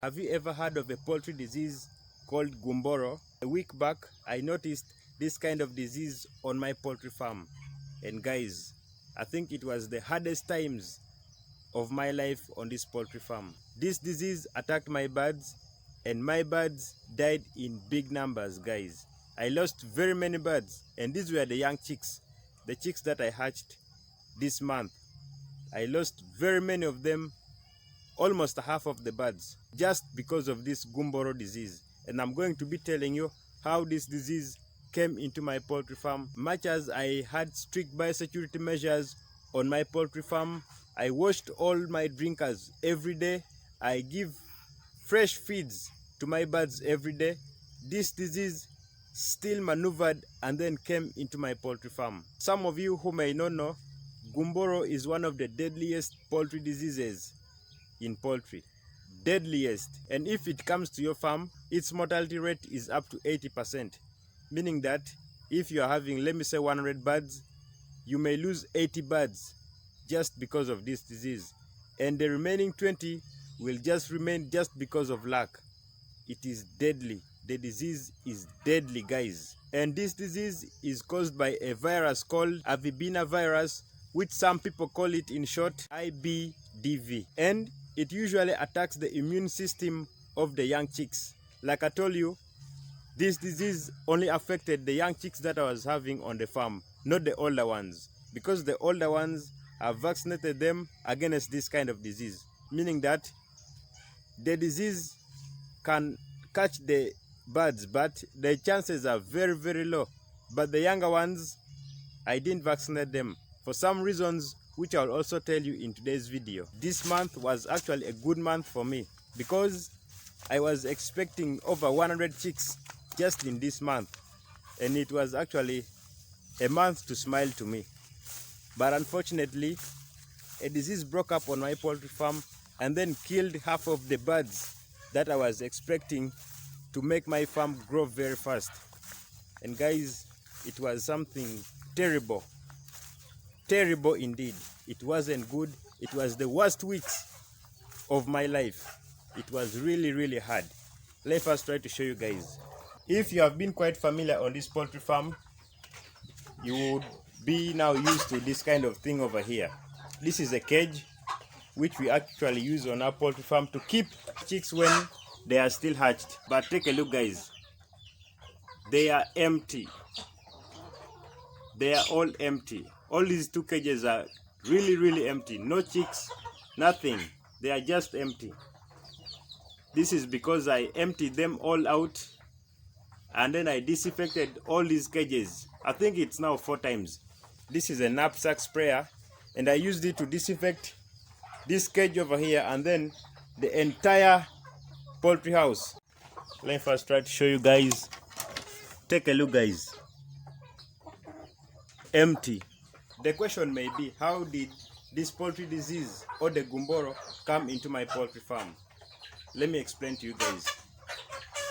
Have you ever heard of a poultry disease called Gumboro? A week back, I noticed this kind of disease on my poultry farm. And guys, I think it was the hardest times of my life on this poultry farm. This disease attacked my birds, and my birds died in big numbers, guys. I lost very many birds, and these were the young chicks, the chicks that I hatched this month. I lost very many of them, almost half of the birds, just because of this Gumboro disease. And I'm going to be telling you how this disease came into my poultry farm. Much as I had strict biosecurity measures on my poultry farm, I washed all my drinkers every day. I give fresh feeds to my birds every day. This disease still maneuvered and then came into my poultry farm. Some of you who may not know, Gumboro is one of the deadliest poultry diseases in poultry. Deadliest. And if it comes to your farm, its mortality rate is up to 80%. Meaning that if you are having, let me say, 100 birds, you may lose 80 birds just because of this disease. And the remaining 20 will just remain just because of luck. It is deadly. The disease is deadly, guys. And this disease is caused by a virus called avibina virus, which some people call it in short IBDV. And it usually attacks the immune system of the young chicks. Like I told you, this disease only affected the young chicks that I was having on the farm, not the older ones. Because the older ones, have vaccinated them against this kind of disease. Meaning that the disease can catch the birds, but the chances are very, very low. But the younger ones, I didn't vaccinate them for some reasons, which I'll also tell you in today's video. This month was actually a good month for me because I was expecting over 100 chicks just in this month. And it was actually a month to smile to me. But unfortunately, a disease broke up on my poultry farm and then killed half of the birds that I was expecting to make my farm grow very fast. And guys, it was something terrible. Terrible indeed. It wasn't good. It was the worst weeks of my life. It was really, really hard. Let us try to show you guys. If you have been quite familiar on this poultry farm, you would be now used to this kind of thing over here. This is a cage which we actually use on our poultry farm to keep chicks when they are still hatched. But take a look, guys. They are empty. They are all empty. All these two cages are really, really empty. No chicks, nothing. They are just empty. This is because I emptied them all out and then I disinfected all these cages. I think it's now 4 times. This is a knapsack sprayer and I used it to disinfect this cage over here and then the entire poultry house. Let me first try to show you guys. Take a look, guys. Empty. The question may be, how did this poultry disease or the Gumboro come into my poultry farm? Let me explain to you guys.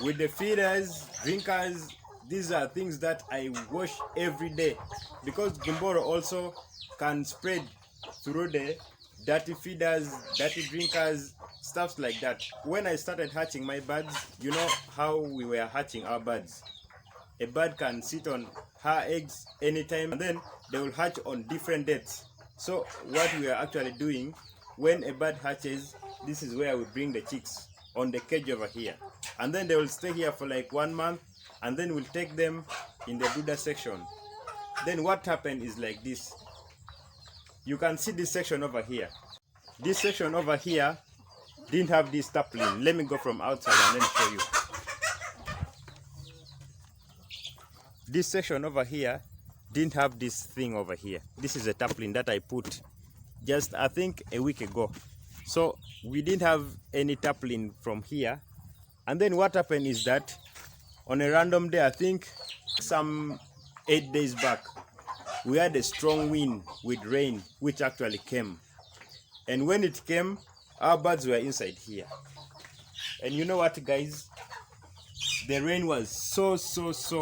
With the feeders, drinkers, these are things that I wash every day because Gumboro also can spread through the dirty feeders, dirty drinkers, stuff like that. When I started hatching my birds, you know how we were hatching our birds. A bird can sit on her eggs anytime and then they will hatch on different dates. So what we are actually doing, when a bird hatches, this is where we bring the chicks on the cage over here. And then they will stay here for like 1 month and then we'll take them in the brooder section. Then what happened is like this. You can see this section over here. This section over here didn't have this tarpaulin. Let me go from outside and then show you. This section over here didn't have this thing over here. This is a tarpaulin that I put just, I think, a week ago. So we didn't have any tarpaulin from here. And then what happened is that on a random day, I think some 8 days back, we had a strong wind with rain, which actually came. And when it came, our birds were inside here. And you know what, guys? The rain was so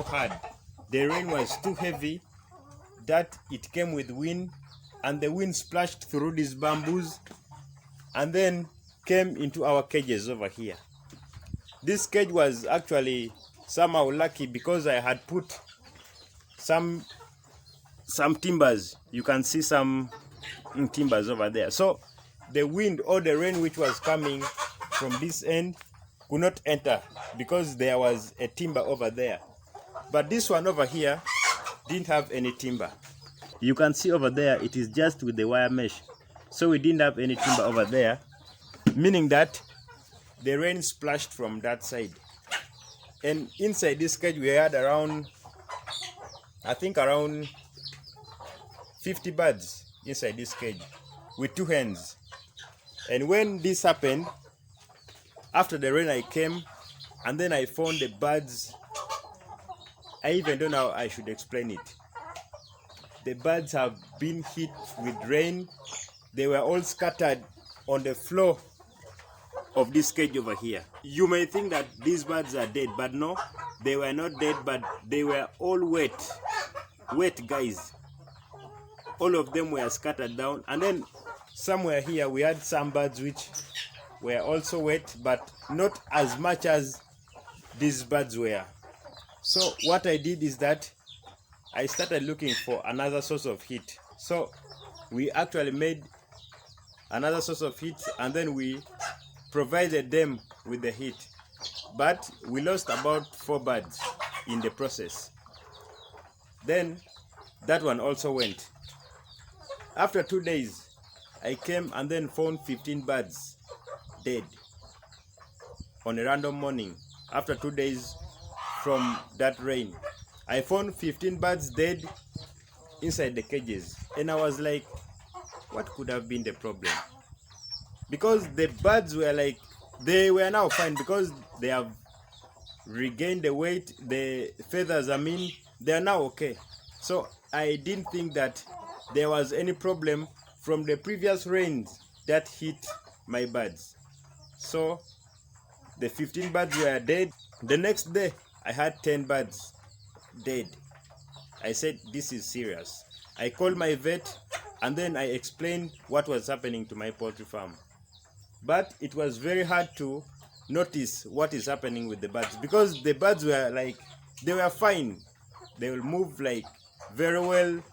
hard. The rain was too heavy that it came with wind, and the wind splashed through these bamboos and then came into our cages over here. This cage was actually somehow lucky because I had put some timbers. You can see some timbers over there. So the wind or the rain which was coming from this end could not enter because there was a timber over there. But this one over here didn't have any timber. You can see over there it is just with the wire mesh. So we didn't have any timber over there, meaning that the rain splashed from that side. And inside this cage we had around, I think around 50 birds inside this cage with 2 hens. And when this happened, after the rain I came and then I found the birds. I even don't know how I should explain it. The birds have been hit with rain. They were all scattered on the floor of this cage over here. You may think that these birds are dead, but no, they were not dead, but they were all wet. Wet, guys. All of them were scattered down. And then somewhere here we had some birds which were also wet, but not as much as these birds were. So what I did is that I started looking for another source of heat. So we actually made another source of heat and then we provided them with the heat. But we lost about 4 birds in the process. Then that one also went. After 2 days, I came and then found 15 birds dead on a random morning. After 2 days from that rain, I found 15 birds dead inside the cages. And I was like, what could have been the problem? Because the birds were like, they were now fine because they have regained the weight, the feathers, I mean, they are now okay. So I didn't think that there was any problem from the previous rains that hit my birds. So the 15 birds were dead. The next day I had 10 birds dead. I said, this is serious. I called my vet and then I explained what was happening to my poultry farm. But it was very hard to notice what is happening with the birds because the birds were like, they were fine. They will move like very well.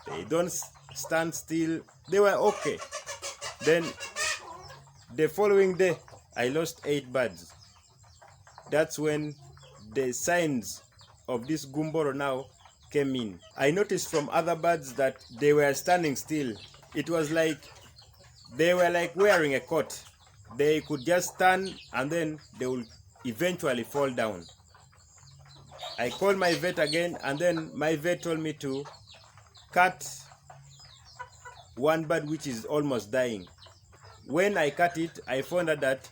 They don't stand still. They were okay. Then the following day, I lost 8 birds. That's when the signs of this Gumboro now came in. I noticed from other birds that they were standing still. It was like they were like wearing a coat. They could just stand and then they will eventually fall down. I called my vet again and then my vet told me to cut one bird which is almost dying. When I cut it, I found out that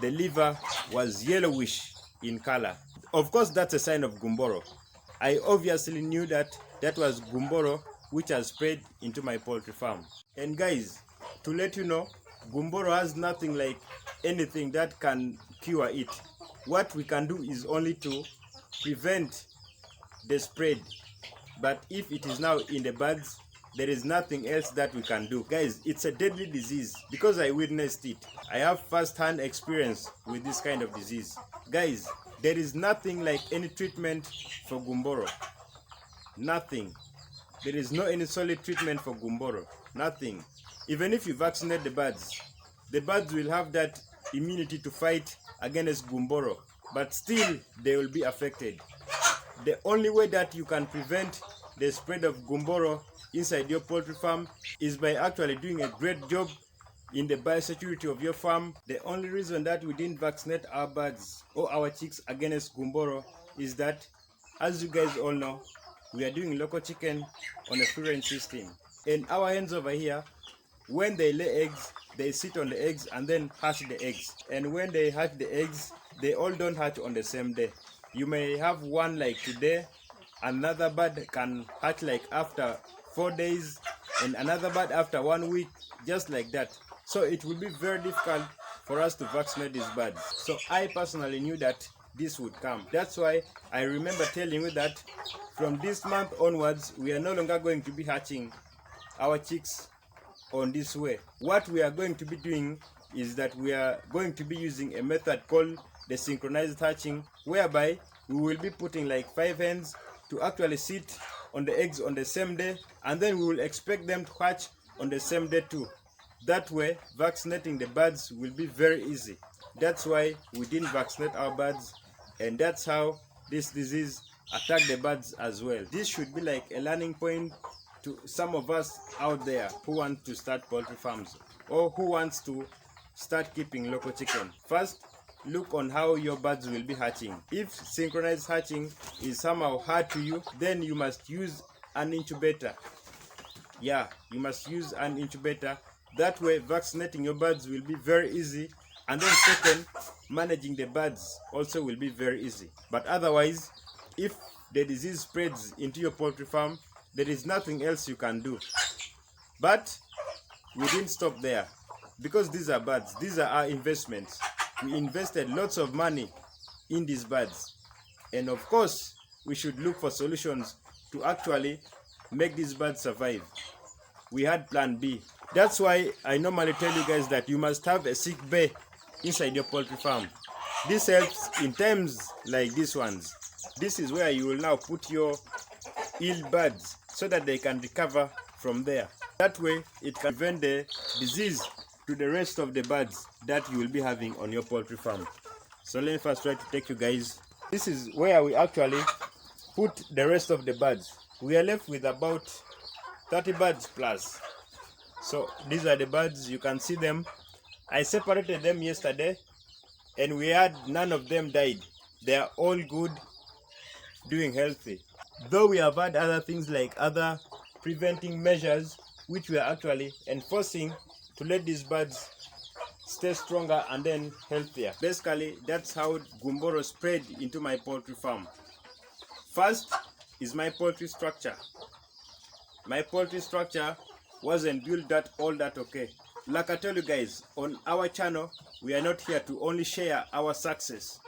the liver was yellowish in color. Of course, that's a sign of Gumboro. I obviously knew that that was Gumboro which has spread into my poultry farm. And guys, to let you know, Gumboro has nothing like anything that can cure it. What we can do is only to prevent the spread. But if it is now in the birds, there is nothing else that we can do. Guys, it's a deadly disease because I witnessed it. I have first-hand experience with this kind of disease. Guys, there is nothing like any treatment for Gumboro. Nothing. There is no any solid treatment for Gumboro. Nothing. Even if you vaccinate the birds will have that immunity to fight against Gumboro, but still they will be affected. The only way that you can prevent the spread of Gumboro inside your poultry farm is by actually doing a great job in the biosecurity of your farm. The only reason that we didn't vaccinate our birds or our chicks against Gumboro is that, as you guys all know, we are doing local chicken on a free range system. And our hens over here, when they lay eggs, they sit on the eggs and then hatch the eggs. And when they hatch the eggs, they all don't hatch on the same day. You may have one like today, another bird can hatch like after 4 days, and another bird after 1 week, just like that. So it will be very difficult for us to vaccinate these birds. So I personally knew that this would come. That's why I remember telling you that from this month onwards, we are no longer going to be hatching our chicks on this way. What we are going to be doing is that we are going to be using a method called the synchronized hatching, whereby we will be putting like 5 hens to actually sit on the eggs on the same day, and then we will expect them to hatch on the same day too. That way, vaccinating the birds will be very easy. That's why we didn't vaccinate our birds, and that's how this disease attacked the birds as well. This should be like a learning point to some of us out there who want to start poultry farms or who wants to start keeping local chicken. First, look on how your birds will be hatching. If synchronized hatching is somehow hard to you, then you must use an incubator. Yeah, you must use an incubator. That way, vaccinating your birds will be very easy, and then second, managing the birds also will be very easy. But otherwise, if the disease spreads into your poultry farm, there is nothing else you can do. But we didn't stop there, because these are birds. These are our investments. We invested lots of money in these birds, and of course we should look for solutions to actually make these birds survive. We had plan B. That's why I normally tell you guys that you must have a sick bay inside your poultry farm. This helps in times like these ones. This is where you will now put your ill birds so that they can recover from there. That way it can prevent the disease to the rest of the birds that you will be having on your poultry farm. So let me first try to take you guys. This is where we actually put the rest of the birds. We are left with about 30 birds plus. So these are the birds, you can see them. I separated them yesterday, and we had none of them died. They are all good, doing healthy. Though we have had other things like other preventing measures which we are actually enforcing to let these birds stay stronger and then healthier. Basically, that's how Gumboro spread into my poultry farm. First is my poultry structure. My poultry structure wasn't built all that okay. Like I told you guys, on our channel, we are not here to only share our success.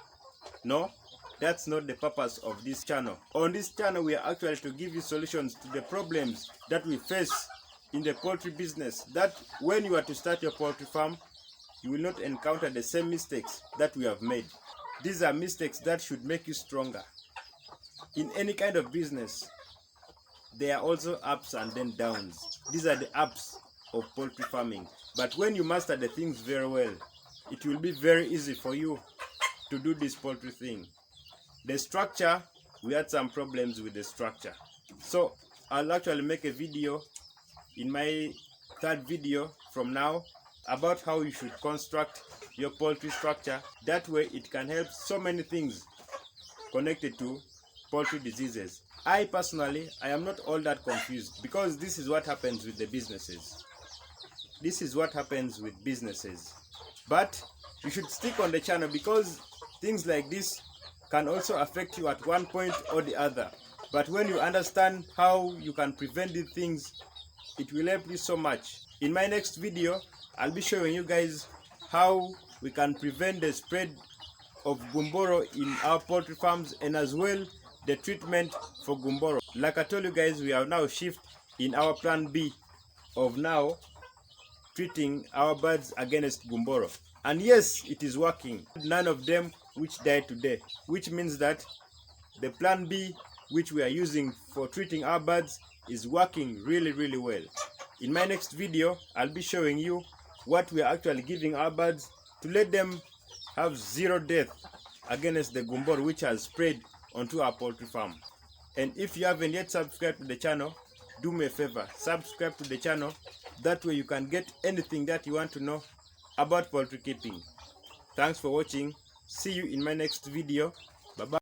No, that's not the purpose of this channel. On this channel, we are actually to give you solutions to the problems that we face in the poultry business, that when you are to start your poultry farm, you will not encounter the same mistakes that we have made. These are mistakes that should make you stronger. In any kind of business, there are also ups and then downs. These are the ups of poultry farming. But when you master the things very well, it will be very easy for you to do this poultry thing. The structure, we had some problems with the structure. So I'll actually make a video in my third video from now about how you should construct your poultry structure. That way it can help so many things connected to poultry diseases. I personally, I am not all that confused, because this is what happens with the businesses. This is what happens with businesses. But you should stick on the channel, because things like this can also affect you at one point or the other. But when you understand how you can prevent these things, it will help you so much. In my next video, I'll be showing you guys how we can prevent the spread of Gumboro in our poultry farms, and as well the treatment for Gumboro. Like I told you guys, we have now shift in our plan B of now treating our birds against Gumboro. And yes, it is working. None of them which died today, which means that the plan B which we are using for treating our birds is working really, really well. In my next video, I'll be showing you what we are actually giving our birds to let them have zero death against the Gumboro which has spread onto our poultry farm. And if you haven't yet subscribed to the channel, do me a favor, subscribe to the channel. That way you can get anything that you want to know about poultry keeping. Thanks for watching. See you in my next video. Bye bye.